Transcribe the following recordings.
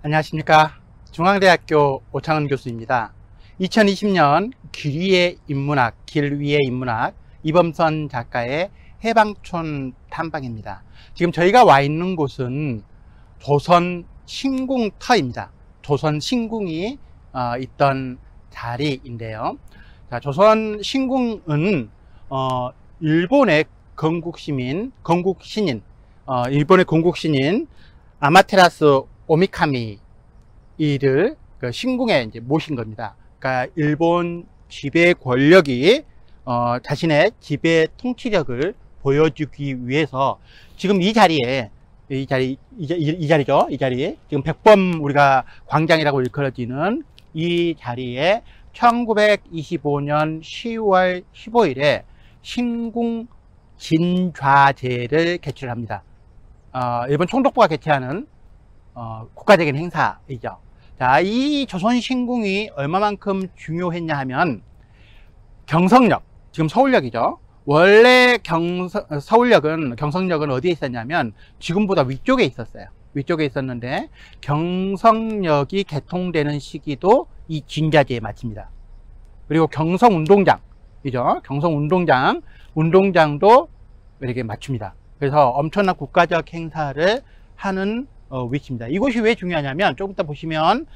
안녕하십니까. 중앙대학교 오창은 교수입니다. 2020년 길 위의 인문학 이범선 작가의 해방촌 탐방입니다. 지금 저희가 와 있는 곳은 조선 신궁터입니다. 조선 신궁이 있던 자리인데요. 자, 조선 신궁은 일본의 일본의 건국신인 아마테라스 오미카미를 그 신궁에 이제 모신 겁니다. 그러니까 일본 지배 권력이 자신의 지배 통치력을 보여주기 위해서 지금 이 자리에 이 자리죠. 지금 백범 우리가 광장이라고 일컬어지는 이 자리에 1925년 10월 15일에 신궁 진좌제를 개최를 합니다. 일본 총독부가 개최하는 국가적인 행사이죠. 자, 이 조선 신궁이 얼마만큼 중요했냐 하면 경성역, 지금 서울역이죠. 원래 경성역은 어디에 있었냐면 지금보다 위쪽에 있었어요. 위쪽에 있었는데 경성역이 개통되는 시기도 이 진좌제에 맞춥니다. 그리고 경성운동장이죠. 운동장도 이렇게 맞춥니다. 그래서 엄청난 국가적 행사를 하는 위치입니다. 이곳이 왜 중요하냐면 조금 이따 보시면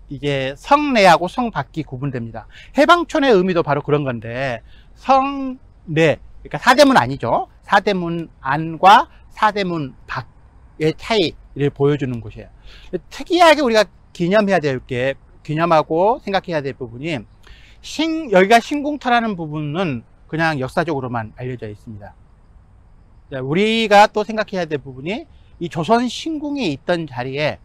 이게 성내하고 성밖이 구분됩니다. 해방촌의 의미도 바로 그런 건데 성내, 그러니까 사대문 아니죠. 사대문 안과 사대문 밖의 차이를 보여주는 곳이에요. 특이하게 우리가 기념하고 생각해야 될 부분이 여기가 신궁터라는 부분은 그냥 역사적으로만 알려져 있습니다. 우리가 또 생각해야 될 부분이 이 조선 신궁이 있던 자리에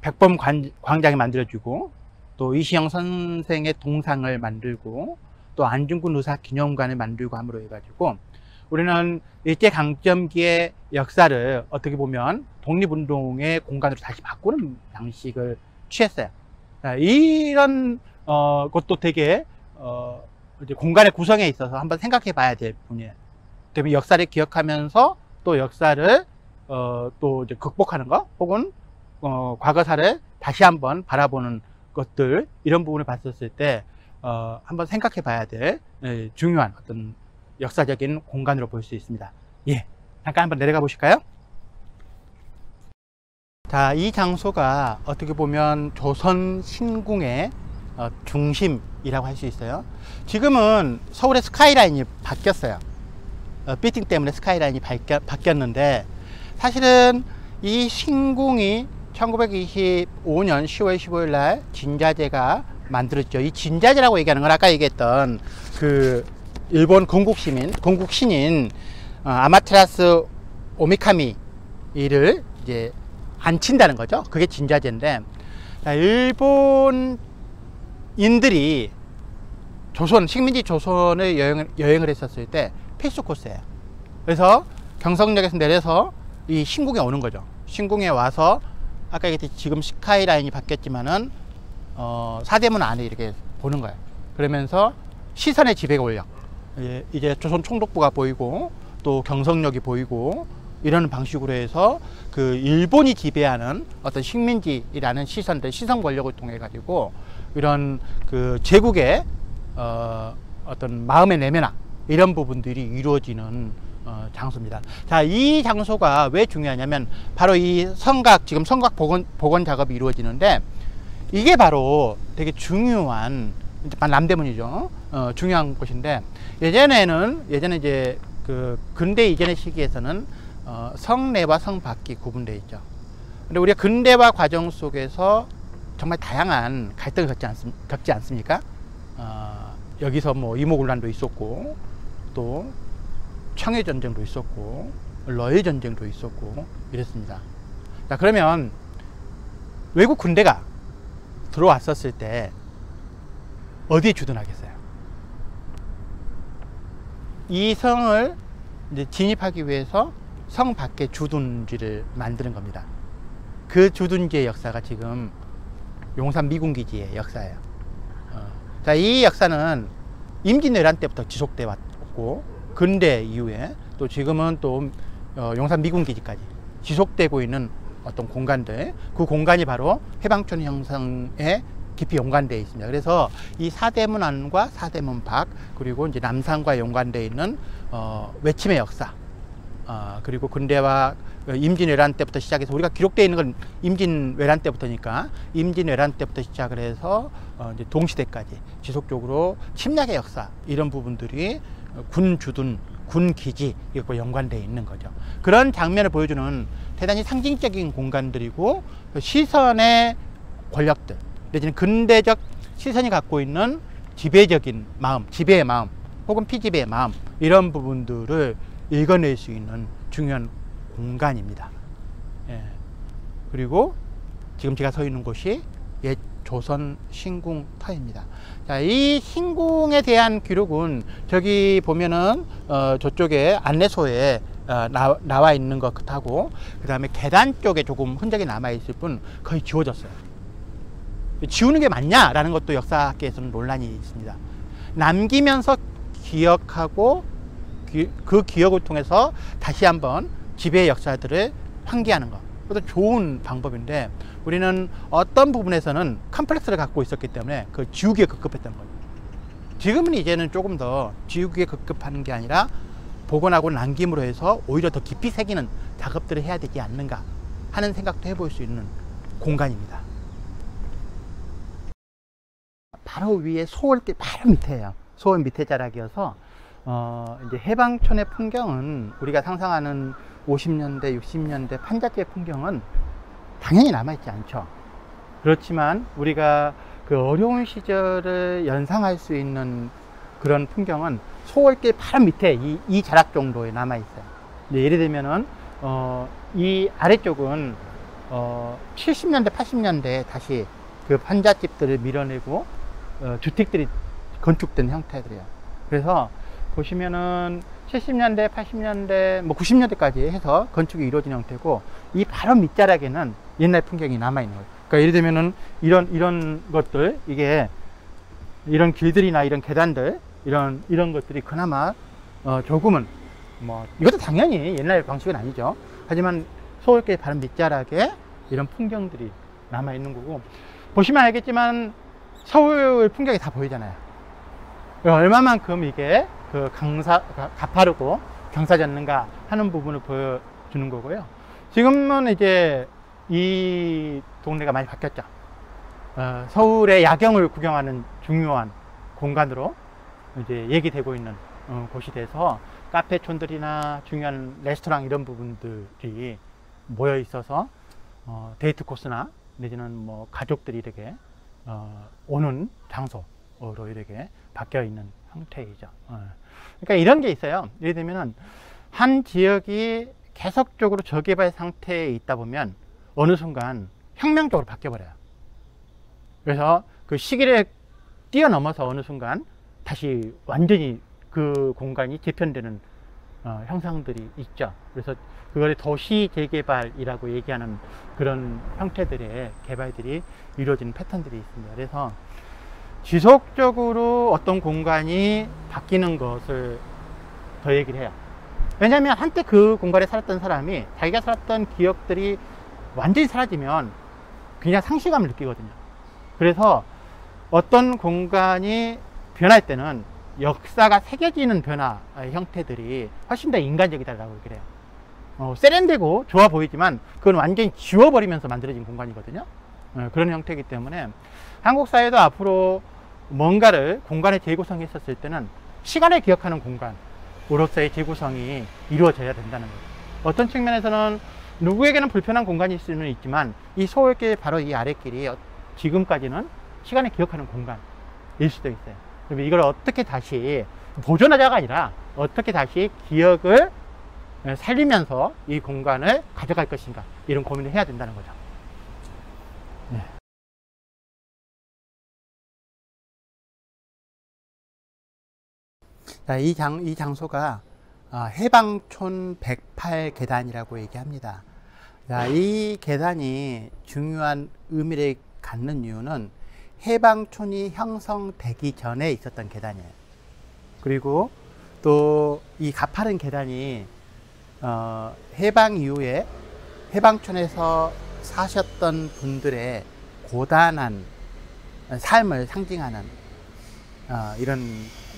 백범 광장이 만들어지고 또 이시영 선생의 동상을 만들고 또 안중근 의사 기념관을 만들고 함으로 해가지고 우리는 일제강점기의 역사를 어떻게 보면 독립운동의 공간으로 다시 바꾸는 방식을 취했어요. 이런 것도 되게 이제 공간의 구성에 있어서 한번 생각해 봐야 될 부분이에요. 때문에 역사를 기억하면서 또 역사를 또 이제 극복하는 거 혹은 과거사를 다시 한번 바라보는 것들, 이런 부분을 봤었을 때 한번 생각해 봐야 될 중요한 어떤 역사적인 공간으로 볼 수 있습니다. 예, 잠깐 한번 내려가 보실까요? 자, 이 장소가 어떻게 보면 조선 신궁의 중심이라고 할 수 있어요. 지금은 서울의 스카이라인이 바뀌었어요. 빌딩 때문에 스카이라인이 바뀌었는데, 사실은 이 신궁이 1925년 10월 15일 날 진자제가 만들었죠. 이 진자제라고 얘기하는 건 아까 얘기했던 그 일본 건국신인 아마테라스 오미카미를 이제 앉힌다는 거죠. 그게 진자제인데, 일본인들이 식민지 조선을 여행을 했었을 때 필수 코스예요. 그래서 경성역에서 내려서 이 신궁에 오는 거죠. 신궁에 와서 아까 얘기했듯이 지금 스카이라인이 바뀌었지만은 사대문 안에 이렇게 보는 거예요. 그러면서 시선의 지배가 올려. 이제 조선 총독부가 보이고 또 경성역이 보이고 이런 방식으로 해서 그 일본이 지배하는 어떤 식민지라는 시선 권력을 통해 가지고 이런 그 제국의 어떤 마음의 내면화, 이런 부분들이 이루어지는 장소입니다. 자, 이 장소가 왜 중요하냐면 바로 이 지금 성곽 복원 작업이 이루어지는데, 이게 바로 되게 중요한, 남대문이죠. 중요한 곳인데, 예전에 이제 그 근대 이전의 시기에서는 성내와 성밖이 구분되어 있죠. 근데 우리가 근대화 과정 속에서 정말 다양한 갈등을 겪지 않습니까? 여기서 뭐 이모군란도 있었고, 또 청해전쟁도 있었고, 러일전쟁도 있었고 이랬습니다. 자, 그러면 외국 군대가 들어왔었을 때 어디에 주둔하겠어요? 이 성을 이제 진입하기 위해서 성 밖에 주둔지를 만드는 겁니다. 그 주둔지의 역사가 지금 용산 미군기지의 역사예요. 자, 이 역사는 임진왜란 때부터 지속돼 왔고, 근대 이후에 또 지금은 또 용산 미군기지까지 지속되고 있는 어떤 공간들, 그 공간이 바로 해방촌 형성에 깊이 연관되어 있습니다. 그래서 이 사대문 안과 사대문 밖, 그리고 이제 남산과 연관되어 있는 외침의 역사, 그리고 근대와 임진왜란 때부터 시작해서, 우리가 기록되어 있는 건 임진왜란 때부터니까 임진왜란 때부터 시작을 해서 이제 동시대까지 지속적으로 침략의 역사, 이런 부분들이 군 주둔, 군 기지, 이것과 연관되어 있는 거죠. 그런 장면을 보여주는 대단히 상징적인 공간들이고, 시선의 권력들, 내지는 근대적 시선이 갖고 있는 지배적인 마음, 지배의 마음, 혹은 피지배의 마음, 이런 부분들을 읽어낼 수 있는 중요한 공간입니다. 예. 그리고 지금 제가 서 있는 곳이 옛 조선 신궁터입니다. 자, 이 신궁에 대한 기록은 저기 보면은 저쪽에 안내소에 나와 있는 것하고, 그 다음에 계단 쪽에 조금 흔적이 남아 있을 뿐 거의 지워졌어요. 지우는 게 맞냐라는 것도 역사학계에서는 논란이 있습니다. 남기면서 기억하고 그 기억을 통해서 다시 한번 지배의 역사들을 환기하는 것, 그것도 좋은 방법인데, 우리는 어떤 부분에서는 컴플렉스를 갖고 있었기 때문에 그 지우기에 급급했던 거예요. 지금은 이제는 조금 더 지우기에 급급하는 게 아니라 복원하고 남김으로 해서 오히려 더 깊이 새기는 작업들을 해야 되지 않는가 하는 생각도 해볼 수 있는 공간입니다. 바로 위에 소월길 바로 밑에예요. 소월 밑에 자락이어서 이제 해방촌의 풍경은 우리가 상상하는 50년대, 60년대 판잣집 풍경은 당연히 남아있지 않죠. 그렇지만 우리가 그 어려운 시절을 연상할 수 있는 그런 풍경은 소월길 바로 밑에 이 자락 정도에 남아있어요. 예를 들면은 이 아래쪽은 70년대, 80년대에 다시 그 판잣집들을 밀어내고 주택들이 건축된 형태들이에요. 그래서 보시면은 70년대, 80년대, 뭐 90년대까지 해서 건축이 이루어진 형태고, 이 바로 밑자락에는 옛날 풍경이 남아있는 거예요. 그러니까 예를 들면은 이런 것들, 이게 이런 길들이나 이런 계단들, 이런 것들이 그나마 조금은, 뭐 이것도 당연히 옛날 방식은 아니죠. 하지만 서울길 바로 밑자락에 이런 풍경들이 남아 있는 거고, 보시면 알겠지만 서울 풍경이 다 보이잖아요. 얼마만큼 이게 그 가파르고 경사졌는가 하는 부분을 보여주는 거고요. 지금은 이제 이 동네가 많이 바뀌었죠. 서울의 야경을 구경하는 중요한 공간으로 이제 얘기되고 있는 곳이 돼서 카페촌들이나 중요한 레스토랑 이런 부분들이 모여 있어서 데이트 코스나 내지는 뭐 가족들이 이렇게 오는 장소로 이렇게 바뀌어 있는 형태이죠. 그러니까 이런 게 있어요. 예를 들면은 한 지역이 계속적으로 저개발 상태에 있다 보면 어느 순간 혁명적으로 바뀌어 버려요. 그래서 그 시기를 뛰어넘어서 어느 순간 다시 완전히 그 공간이 재편되는 형상들이 있죠. 그래서 그걸 도시 재개발이라고 얘기하는 그런 형태들의 개발들이 이루어지는 패턴들이 있습니다. 그래서 지속적으로 어떤 공간이 바뀌는 것을 더 얘기를 해요. 왜냐하면 한때 그 공간에 살았던 사람이 자기가 살았던 기억들이 완전히 사라지면 그냥 상실감을 느끼거든요. 그래서 어떤 공간이 변할 때는 역사가 새겨지는 변화의 형태들이 훨씬 더 인간적이다라고 얘기를 해요. 세련되고 좋아 보이지만 그건 완전히 지워버리면서 만들어진 공간이거든요. 그런 형태이기 때문에 한국 사회도 앞으로 뭔가를 공간에 재구성했었을 때는 시간을 기억하는 공간으로서의 재구성이 이루어져야 된다는 거죠. 어떤 측면에서는 누구에게는 불편한 공간일 수는 있지만 이 서울길 바로 이 아랫길이 지금까지는 시간을 기억하는 공간일 수도 있어요. 그럼 이걸 어떻게 다시 보존하자가 아니라 어떻게 다시 기억을 살리면서 이 공간을 가져갈 것인가, 이런 고민을 해야 된다는 거죠. 네. 자, 이 장소가 해방촌 108계단이라고 얘기합니다. 자, 이 계단이 중요한 의미를 갖는 이유는 해방촌이 형성되기 전에 있었던 계단이에요. 그리고 또 이 가파른 계단이 해방 이후에 해방촌에서 사셨던 분들의 고단한 삶을 상징하는 이런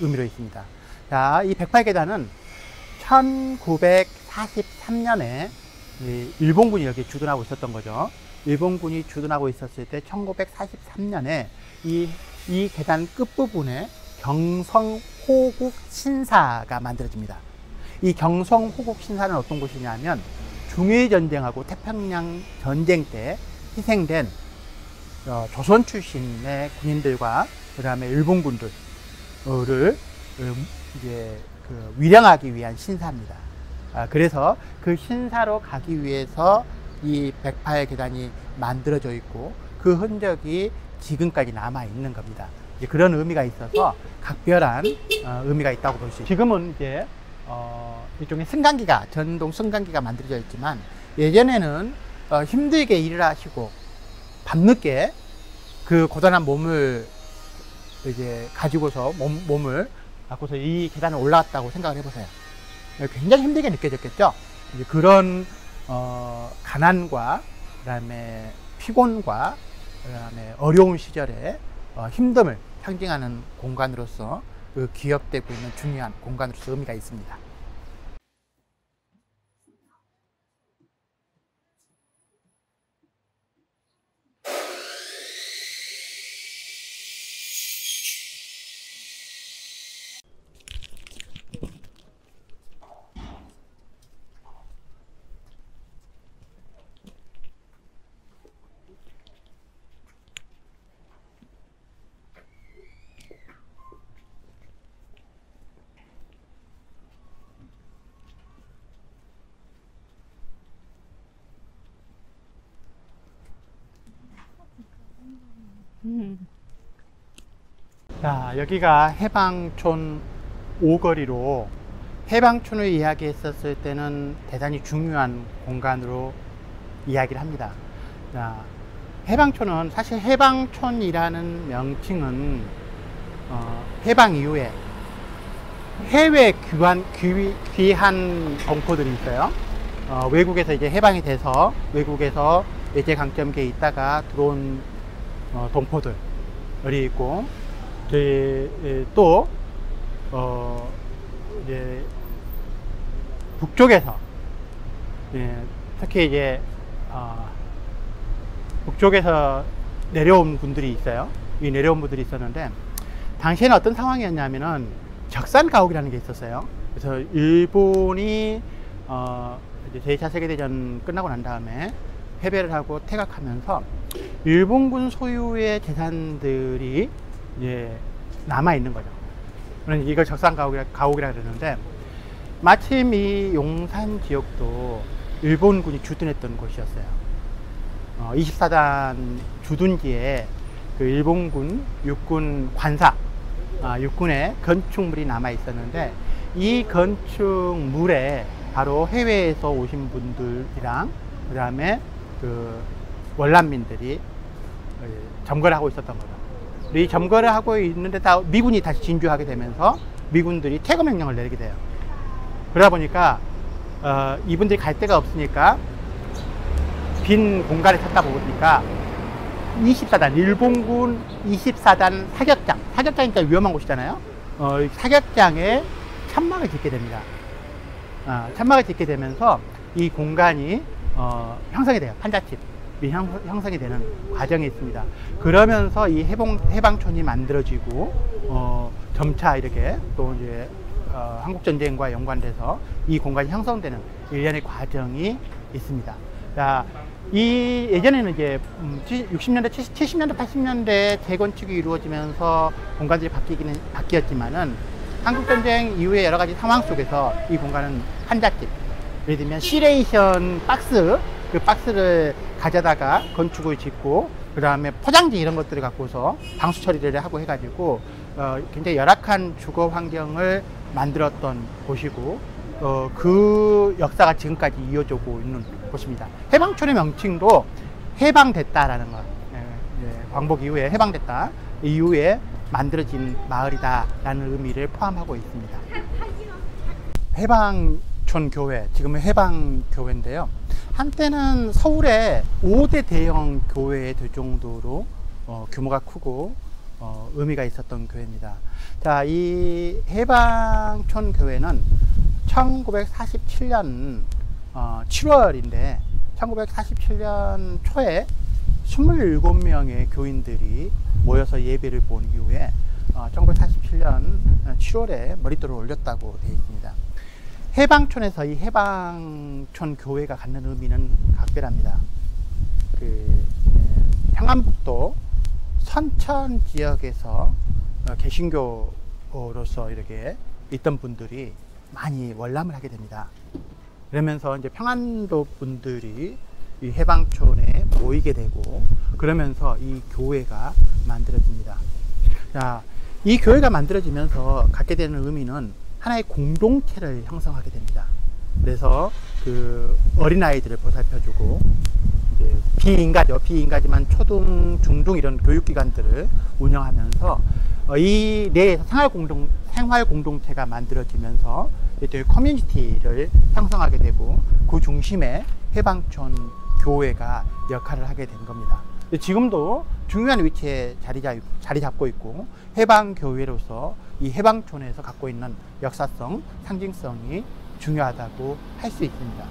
의미로 있습니다. 자, 이 108계단은 1943년에 일본군이 여기 주둔하고 있었던 거죠. 일본군이 주둔하고 있었을 때 1943년에 이 계단 끝부분에 경성호국 신사가 만들어집니다. 이 경성호국 신사는 어떤 곳이냐면 중일전쟁하고 태평양 전쟁 때 희생된 조선 출신의 군인들과 그 다음에 일본군들을 이제 위령하기 위한 신사입니다. 그래서 그 신사로 가기 위해서 이 108계단이 만들어져 있고 그 흔적이 지금까지 남아 있는 겁니다. 이제 그런 의미가 있어서 각별한 의미가 있다고 볼 수 있습니다. 지금은 이제 일종의 승강기가, 전동 승강기가 만들어져 있지만 예전에는 힘들게 일을 하시고 밤늦게 그 고단한 몸을 이제 가지고서 몸을 갖고서 이 계단을 올라갔다고 생각을 해보세요. 굉장히 힘들게 느껴졌겠죠. 이제 그런 가난과 그다음에 피곤과 그다음에 어려운 시절에 힘듦을 상징하는 공간으로서 기억되고 있는 중요한 공간으로서 의미가 있습니다. 자, 여기가 해방촌 오거리로 해방촌을 이야기했었을 때는 대단히 중요한 공간으로 이야기를 합니다. 자, 해방촌은 사실 해방촌이라는 명칭은 해방 이후에 해외 귀한 동포들이 있어요. 외국에서 이제 해방이 돼서 외국에서 예제 강점기에 있다가 들어온 동포들이 있고, 또 이제 북쪽에서, 특히 이제 북쪽에서 내려온 분들이 있어요. 이 내려온 분들이 있었는데, 당시에는 어떤 상황이었냐면은 적산 가옥이라는 게 있었어요. 그래서 일본이 이제 제2차 세계대전 끝나고 난 다음에 패배를 하고 퇴각하면서 일본군 소유의 재산들이 이제 남아 있는 거죠. 그러니까 이걸 적산 가옥이라 그러는데, 마침 이 용산 지역도 일본군이 주둔했던 곳이었어요. 24단 주둔지에 그 일본군 육군 관사, 육군의 건축물이 남아 있었는데, 이 건축물에 바로 해외에서 오신 분들이랑 그 다음에 그 월남민들이 점거를 하고 있었던 거죠. 이 점거를 하고 있는데 다 미군이 다시 진주하게 되면서 미군들이 퇴거 명령을 내리게 돼요. 그러다 보니까 이분들이 갈 데가 없으니까 빈 공간에 찾다 보니까 24단, 일본군 24단 사격장, 사격장이니까 위험한 곳이잖아요. 사격장에 천막을 짓게 됩니다. 천막을 짓게 되면서 이 공간이 형성이 돼요. 판잣집이 형성이 되는 과정이 있습니다. 그러면서 이 해방촌이 만들어지고 점차 이렇게 또 이제 한국전쟁과 연관돼서 이 공간이 형성되는 일련의 과정이 있습니다. 자, 이 예전에는 이제 60년대, 70년대, 80년대 재건축이 이루어지면서 공간들이 바뀌었지만은 한국전쟁 이후에 여러 가지 상황 속에서 이 공간은 판잣집, 예를 들면 시레이션 박스, 그 박스를 가져다가 건축을 짓고 그 다음에 포장지 이런 것들을 갖고서 방수 처리를 하고 해가지고 굉장히 열악한 주거 환경을 만들었던 곳이고, 그 역사가 지금까지 이어지고 있는 곳입니다. 해방촌의 명칭도 해방됐다라는 것, 광복 이후에 해방됐다 이후에 만들어진 마을이다라는 의미를 포함하고 있습니다. 해방촌 교회, 지금은 해방교회인데요. 한때는 서울의 5대 대형 교회에 들 정도로 규모가 크고 의미가 있었던 교회입니다. 자, 이 해방촌 교회는 1947년 7월인데 1947년 초에 27명의 교인들이 모여서 예배를 본 이후에 1947년 7월에 머릿돌을 올렸다고 되어 있습니다. 해방촌에서 이 해방촌 교회가 갖는 의미는 각별합니다. 평안북도 선천 지역에서 개신교로서 이렇게 있던 분들이 많이 월남을 하게 됩니다. 그러면서 이제 평안도 분들이 이 해방촌에 모이게 되고, 그러면서 이 교회가 만들어집니다. 자, 이 교회가 만들어지면서 갖게 되는 의미는 하나의 공동체를 형성하게 됩니다. 그래서 그 어린아이들을 보살펴주고, 이제 비인가지만 초등, 중등 이런 교육기관들을 운영하면서 이 내에서 생활 공동체가 만들어지면서 이제 커뮤니티를 형성하게 되고, 그 중심에 해방촌 교회가 역할을 하게 된 겁니다. 지금도 중요한 위치에 자리 잡고 있고, 해방교회로서 이 해방촌에서 갖고 있는 역사성, 상징성이 중요하다고 할 수 있습니다.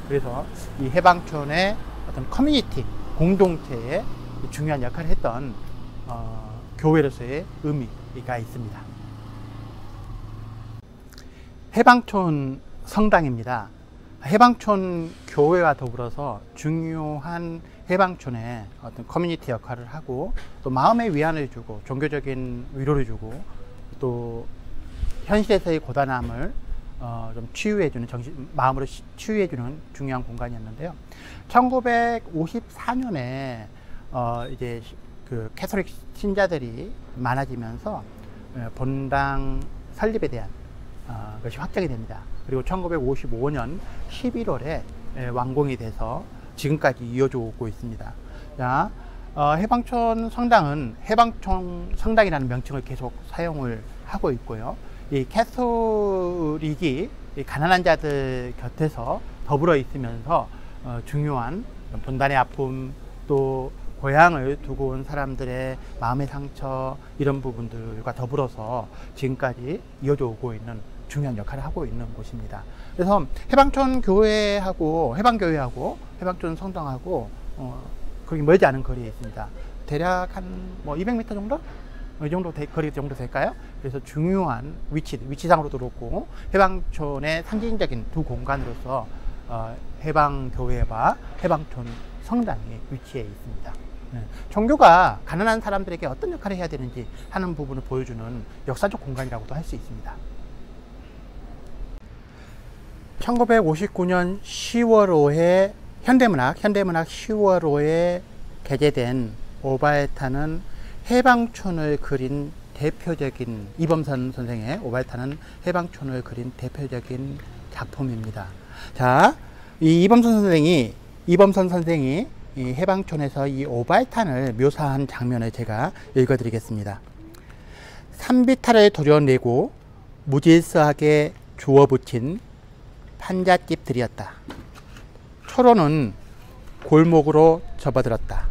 그래서 이 해방촌의 어떤 커뮤니티, 공동체에 중요한 역할을 했던 교회로서의 의미가 있습니다. 해방촌 성당입니다. 해방촌 교회와 더불어서 중요한 해방촌의 어떤 커뮤니티 역할을 하고, 또 마음의 위안을 주고 종교적인 위로를 주고, 또 현실에서의 고단함을 좀 치유해주는, 마음으로 치유해주는 중요한 공간이었는데요. 1954년에 이제 그 캐톨릭 신자들이 많아지면서 본당 설립에 대한 것이 확정이 됩니다. 그리고 1955년 11월에 완공이 돼서 지금까지 이어져 오고 있습니다. 자, 해방촌 성당은 해방촌 성당이라는 명칭을 계속 사용을 하고 있고요. 이 캐톨릭이 가난한 자들 곁에서 더불어 있으면서 중요한 분단의 아픔, 또 고향을 두고 온 사람들의 마음의 상처, 이런 부분들과 더불어서 지금까지 이어져 오고 있는 중요한 역할을 하고 있는 곳입니다. 그래서 해방촌 교회하고 해방촌 성당하고 거기 멀지 않은 거리에 있습니다. 대략 한 뭐 200m 정도? 이 정도 거리 정도 될까요? 그래서 중요한 위치상으로도 그렇고 해방촌의 상징적인 두 공간으로서 해방교회와 해방촌 성당이 위치해 있습니다. 종교가 가난한 사람들에게 어떤 역할을 해야 되는지 하는 부분을 보여주는 역사적 공간이라고도 할 수 있습니다. 1959년 10월호에 현대문학 10월호에 게재된 오바에타는 해방촌을 그린 대표적인, 이범선 선생의 오바에타는 해방촌을 그린 대표적인 작품입니다. 자, 이 이범선 선생이 이 해방촌에서 이 오바에탄을 묘사한 장면을 제가 읽어드리겠습니다. 산비탈을 도려내고 무질서하게 주워붙인 판잣집들이었다. 초로는 골목으로 접어들었다.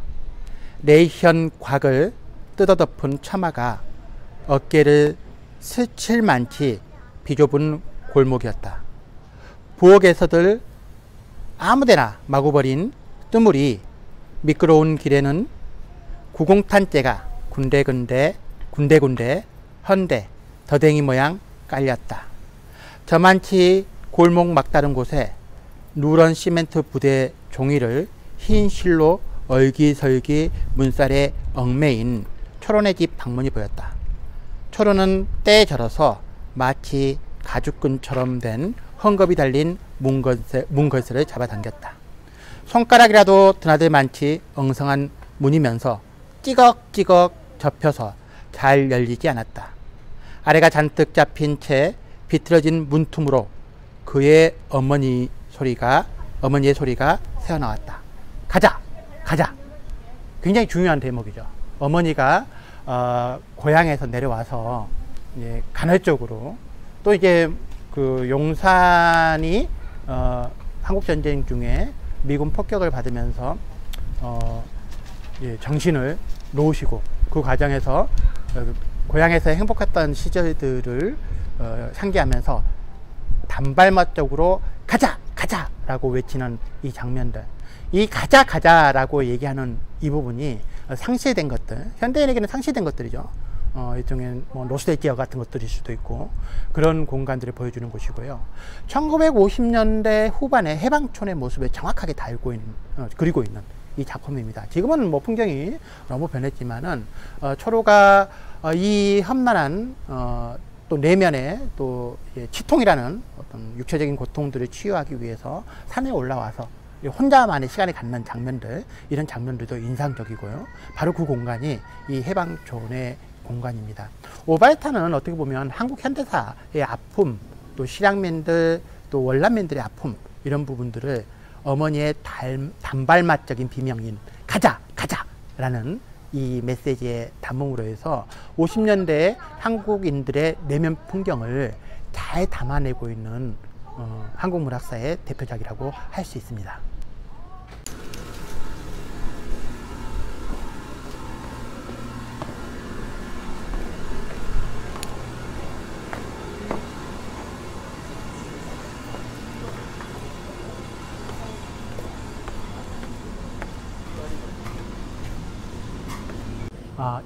레이현 곽을 뜯어덮은 처마가 어깨를 스칠 만치 비좁은 골목이었다. 부엌에서들 아무데나 마구 버린 뜨물이 미끄러운 길에는 구공탄재가 군데군데 헌데 더댕이 모양 깔렸다. 저만치 골목 막다른 곳에 누런 시멘트 부대 종이를 흰 실로 얼기설기 문살에 얽매인 초론의 집 방문이 보였다. 초론은 때에 절어서 마치 가죽끈처럼 된 헝겊이 달린 문걸쇠를 잡아당겼다. 손가락이라도 드나들 만치 엉성한 문이면서 찌걱찌걱 접혀서 잘 열리지 않았다. 아래가 잔뜩 잡힌 채 비틀어진 문틈으로 그의 어머니의 소리가 새어나왔다. 가자! 굉장히 중요한 대목이죠. 어머니가 고향에서 내려와서 이제 간헐적으로, 또 이제 그 용산이 한국전쟁 중에 미군 폭격을 받으면서 정신을 놓으시고, 그 과정에서 고향에서 행복했던 시절들을 상기하면서 단발머적으로 가자 라고 외치는 이 장면들, 이 가자 라고 얘기하는 이 부분이 상실된 것들, 현대인에게는 상실된 것들이죠. 일종의 뭐 노스텔지아 같은 것들일 수도 있고, 그런 공간들을 보여주는 곳이고요. 1950년대 후반에 해방촌의 모습을 정확하게 그리고 있는 이 작품입니다. 지금은 뭐 풍경이 너무 변했지만은 초로가 이 험난한 또 내면에 또 치통이라는 어떤 육체적인 고통들을 치유하기 위해서 산에 올라와서 혼자만의 시간을 갖는 장면들, 이런 장면들도 인상적이고요. 바로 그 공간이 이 해방촌의 공간입니다. 오바에타는 어떻게 보면 한국 현대사의 아픔, 또 실향민들, 또 월남민들의 아픔, 이런 부분들을 어머니의 단발맛적인 비명인 가자 라는 이 메시지의 담음으로 해서 50년대 한국인들의 내면 풍경을 잘 담아내고 있는 한국 문학사의 대표작이라고 할 수 있습니다.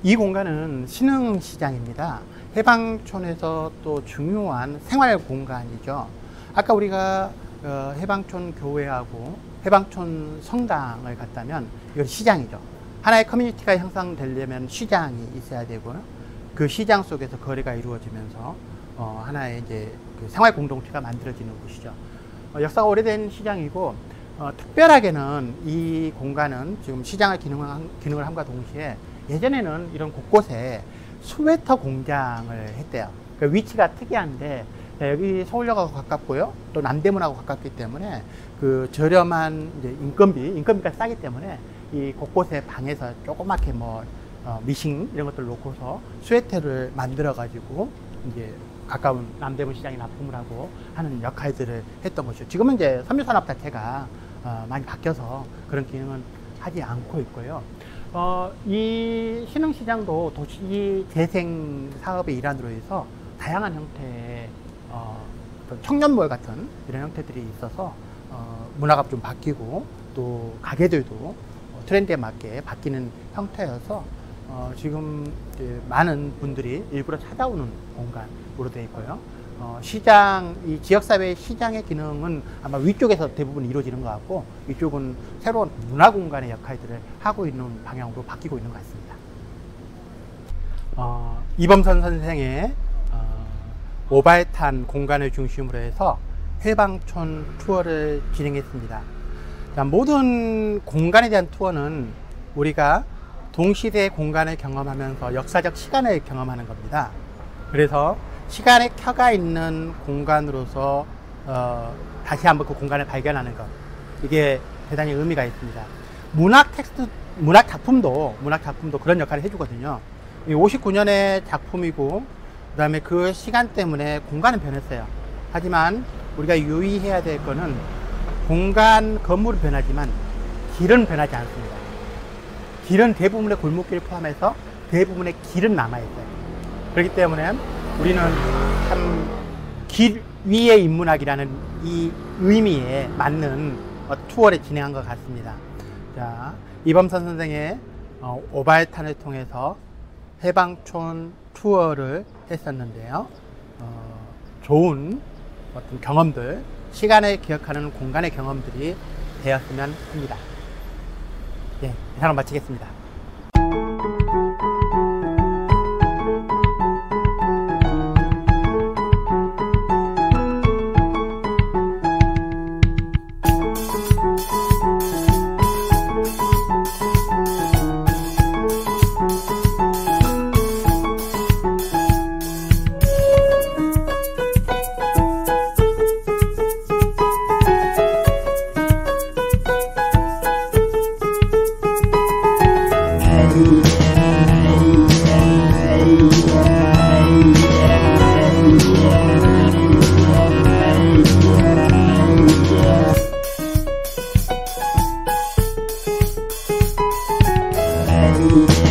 이 공간은 신흥시장입니다. 해방촌에서 또 중요한 생활 공간이죠. 아까 우리가 해방촌 교회하고 해방촌 성당을 갔다면 이건 시장이죠. 하나의 커뮤니티가 형성되려면 시장이 있어야 되고요. 그 시장 속에서 거래가 이루어지면서 하나의 이제 그 생활 공동체가 만들어지는 곳이죠. 역사가 오래된 시장이고, 특별하게는 이 공간은 지금 시장의 기능을 함과 동시에 예전에는 이런 곳곳에 스웨터 공장을 했대요. 그 위치가 특이한데, 여기 서울역하고 가깝고요, 또 남대문하고 가깝기 때문에 그 저렴한 이제 인건비가 싸기 때문에 이 곳곳에 방에서 조그맣게 뭐 미싱 이런 것들 놓고서 스웨터를 만들어 가지고 이제 가까운 남대문 시장에 납품을 하고 하는 역할들을 했던 것이죠. 지금은 이제 섬유산업 자체가 많이 바뀌어서 그런 기능은 하지 않고 있고요. 이 신흥시장도 도시 재생 사업의 일환으로 해서 다양한 형태의 청년몰 같은 이런 형태들이 있어서 문화가 좀 바뀌고 또 가게들도 트렌드에 맞게 바뀌는 형태여서 지금 많은 분들이 일부러 찾아오는 공간으로 되어 있고요. 시장, 이 지역사회 시장의 기능은 아마 위쪽에서 대부분 이루어지는 것 같고, 이쪽은 새로운 문화 공간의 역할들을 하고 있는 방향으로 바뀌고 있는 것 같습니다. 이범선 선생의 오발탄 공간을 중심으로 해서 해방촌 투어를 진행했습니다. 자, 모든 공간에 대한 투어는 우리가 동시대 공간을 경험하면서 역사적 시간을 경험하는 겁니다. 그래서 시간에 켜가 있는 공간으로서 다시 한번 그 공간을 발견하는 것, 이게 대단히 의미가 있습니다. 문학 작품도 그런 역할을 해주거든요. 59년의 작품이고, 그 다음에 그 시간 때문에 공간은 변했어요. 하지만 우리가 유의해야 될 거는 건물은 변하지만 길은 변하지 않습니다. 길은 대부분의 골목길을 포함해서 대부분의 길은 남아있어요. 그렇기 때문에 우리는 참 길 위의 인문학이라는 이 의미에 맞는 투어를 진행한 것 같습니다. 자, 이범선 선생의 오발탄을 통해서 해방촌 투어를 했었는데요. 좋은 어떤 경험들, 시간을 기억하는 공간의 경험들이 되었으면 합니다. 예, 이상으로 마치겠습니다. Thank you.